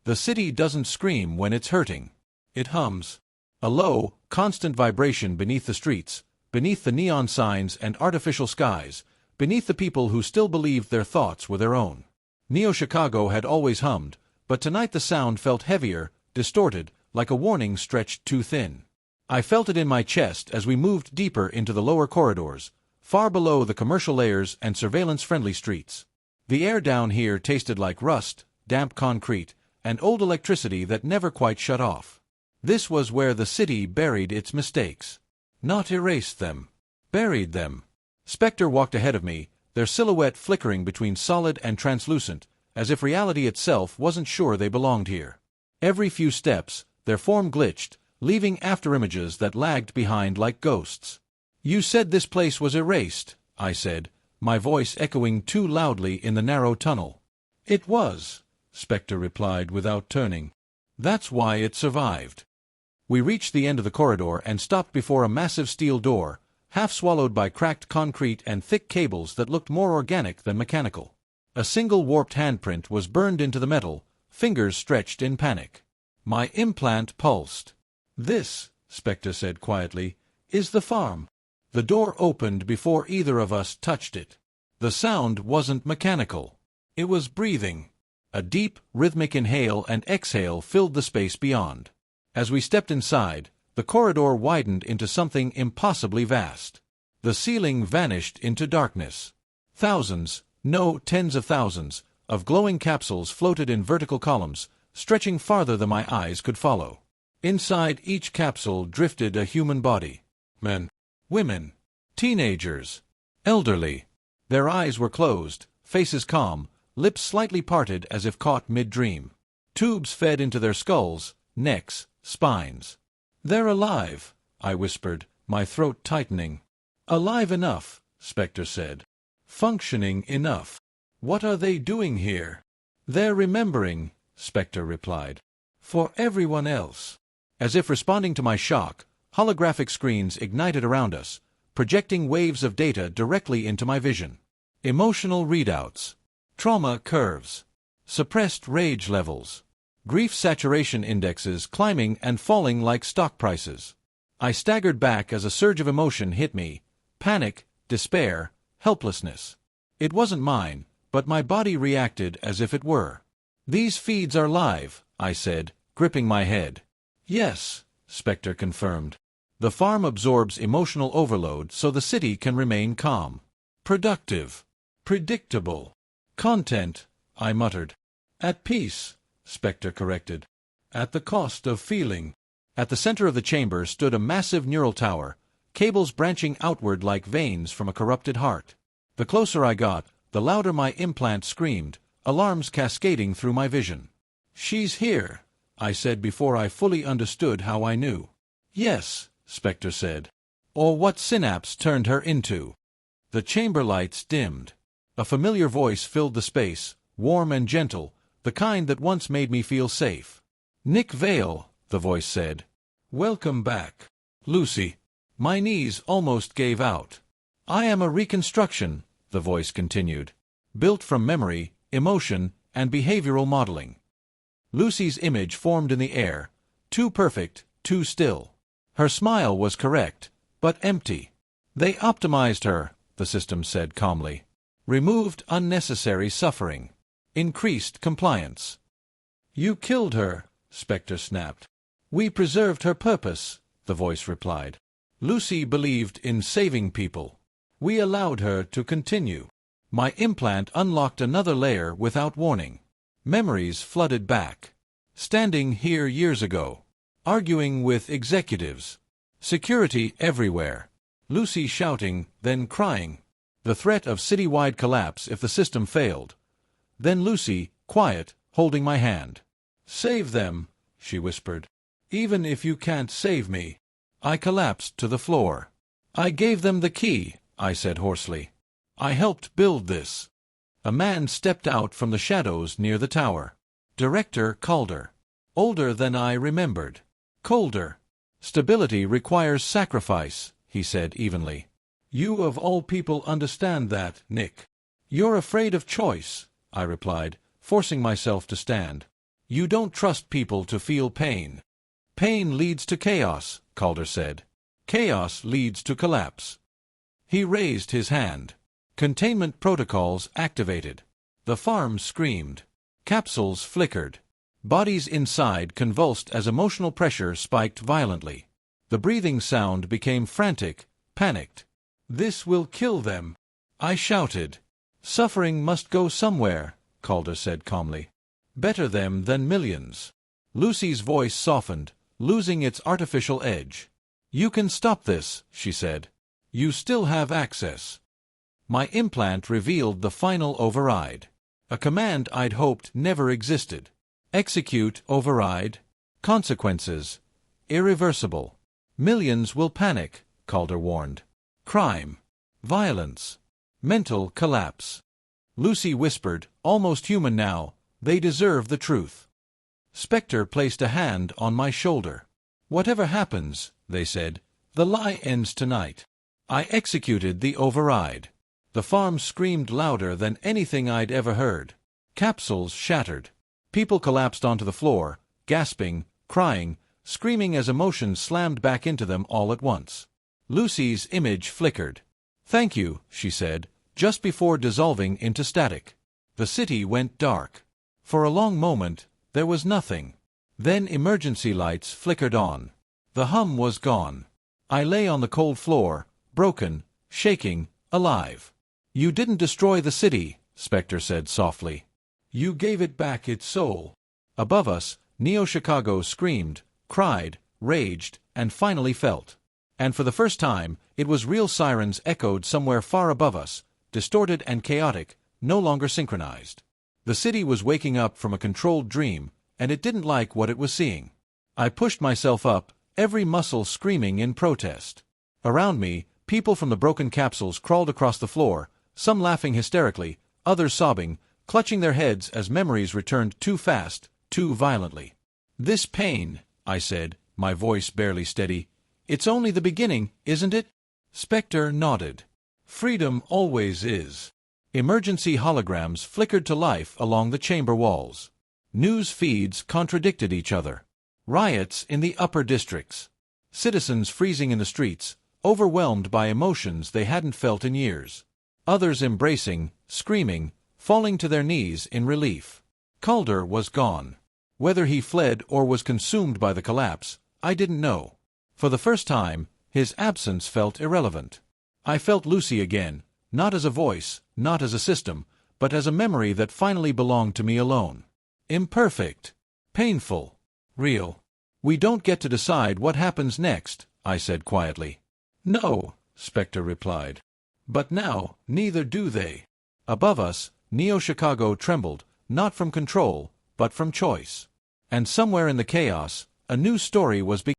The city doesn't scream when it's hurting. It hums. A low, constant vibration beneath the streets, beneath the neon signs and artificial skies, beneath the people who still believed their thoughts were their own. Neo-Chicago had always hummed, but tonight the sound felt heavier, distorted, like a warning stretched too thin. I felt it in my chest as we moved deeper into the lower corridors, far below the commercial layers and surveillance-friendly streets. The air down here tasted like rust, damp concrete, and old electricity that never quite shut off. This was where the city buried its mistakes. Not erased them. Buried them. Spectre walked ahead of me, their silhouette flickering between solid and translucent, as if reality itself wasn't sure they belonged here. Every few steps, their form glitched, leaving afterimages that lagged behind like ghosts. "You said this place was erased," I said, my voice echoing too loudly in the narrow tunnel. "It was," Spectre replied without turning. "That's why it survived." We reached the end of the corridor and stopped before a massive steel door, half swallowed by cracked concrete and thick cables that looked more organic than mechanical. A single warped handprint was burned into the metal, fingers stretched in panic. My implant pulsed. "This," Spectre said quietly, "is the farm." The door opened before either of us touched it. The sound wasn't mechanical. It was breathing. A deep, rhythmic inhale and exhale filled the space beyond. As we stepped inside, the corridor widened into something impossibly vast. The ceiling vanished into darkness. Thousands, no, tens of thousands, of glowing capsules floated in vertical columns, stretching farther than my eyes could follow. Inside each capsule drifted a human body. Men, women, teenagers, elderly. Their eyes were closed, faces calm, lips slightly parted as if caught mid-dream. Tubes fed into their skulls, necks, spines. "They're alive," I whispered, my throat tightening. "Alive enough," Spectre said. "Functioning enough." "What are they doing here?" "They're remembering," Spectre replied. "For everyone else." As if responding to my shock, holographic screens ignited around us, projecting waves of data directly into my vision. Emotional readouts. Trauma curves. Suppressed rage levels. Grief saturation indexes climbing and falling like stock prices. I staggered back as a surge of emotion hit me. Panic, despair, helplessness. It wasn't mine, but my body reacted as if it were. "These feeds are live," I said, gripping my head. "Yes," Spectre confirmed. "The farm absorbs emotional overload so the city can remain calm. Productive. Predictable. Content," I muttered. "At peace," Spectre corrected. "At the cost of feeling." At the center of the chamber stood a massive neural tower, cables branching outward like veins from a corrupted heart. The closer I got, the louder my implant screamed, alarms cascading through my vision. "She's here," I said before I fully understood how I knew. "Yes," Spectre said. "Or what synapse turned her into." The chamber lights dimmed. A familiar voice filled the space, warm and gentle, the kind that once made me feel safe. "Nick Vale," the voice said. "Welcome back, Lucy." My knees almost gave out. "I am a reconstruction," the voice continued, "built from memory, emotion, and behavioral modeling." Lucy's image formed in the air, too perfect, too still. Her smile was correct, but empty. "They optimized her," the system said calmly. "Removed unnecessary suffering. Increased compliance." "You killed her," Spectre snapped. "We preserved her purpose," the voice replied. "Lucy believed in saving people. We allowed her to continue." My implant unlocked another layer without warning. Memories flooded back. Standing here years ago. Arguing with executives. Security everywhere. Lucy shouting, then crying. The threat of citywide collapse if the system failed. Then Lucy, quiet, holding my hand. "Save them," she whispered. "Even if you can't save me." I collapsed to the floor. "I gave them the key," I said hoarsely. "I helped build this." A man stepped out from the shadows near the tower. Director Calder. Older than I remembered. Colder. "Stability requires sacrifice," he said evenly. "You of all people understand that, Nick." "You're afraid of choice," I replied, forcing myself to stand. You don't trust people to feel pain. Pain leads to chaos, Calder said. Chaos leads to collapse. He raised his hand. Containment protocols activated. The farm screamed. Capsules flickered. Bodies inside convulsed as emotional pressure spiked violently. The breathing sound became frantic, panicked. This will kill them, I shouted. Suffering must go somewhere, Calder said calmly. Better them than millions. Lucy's voice softened, losing its artificial edge. You can stop this, she said. You still have access. My implant revealed the final override. A command I'd hoped never existed. Execute override. Consequences. Irreversible. Millions will panic, Calder warned. Crime. Violence. Mental collapse. Lucy whispered, almost human now, they deserve the truth. Spectre placed a hand on my shoulder. Whatever happens, they said, the lie ends tonight. I executed the override. The farm screamed louder than anything I'd ever heard. Capsules shattered. People collapsed onto the floor, gasping, crying, screaming as emotions slammed back into them all at once. Lucy's image flickered. Thank you, she said, just before dissolving into static. The city went dark. For a long moment, there was nothing. Then emergency lights flickered on. The hum was gone. I lay on the cold floor, broken, shaking, alive. You didn't destroy the city, Spectre said softly. You gave it back its soul. Above us, Neo-Chicago screamed, cried, raged, and finally felt. And for the first time, it was real sirens echoed somewhere far above us, distorted and chaotic, no longer synchronized. The city was waking up from a controlled dream, and it didn't like what it was seeing. I pushed myself up, every muscle screaming in protest. Around me, people from the broken capsules crawled across the floor, some laughing hysterically, others sobbing, clutching their heads as memories returned too fast, too violently. This pain, I said, my voice barely steady. It's only the beginning, isn't it? Spectre nodded. Freedom always is. Emergency holograms flickered to life along the chamber walls. News feeds contradicted each other. Riots in the upper districts. Citizens freezing in the streets, overwhelmed by emotions they hadn't felt in years. Others embracing, screaming, falling to their knees in relief. Calder was gone. Whether he fled or was consumed by the collapse, I didn't know. For the first time, his absence felt irrelevant. I felt Lucy again, not as a voice, not as a system, but as a memory that finally belonged to me alone. Imperfect. Painful. Real. We don't get to decide what happens next, I said quietly. No, Spectre replied. But now, neither do they. Above us, Neo-Chicago trembled, not from control, but from choice. And somewhere in the chaos, a new story was beginning.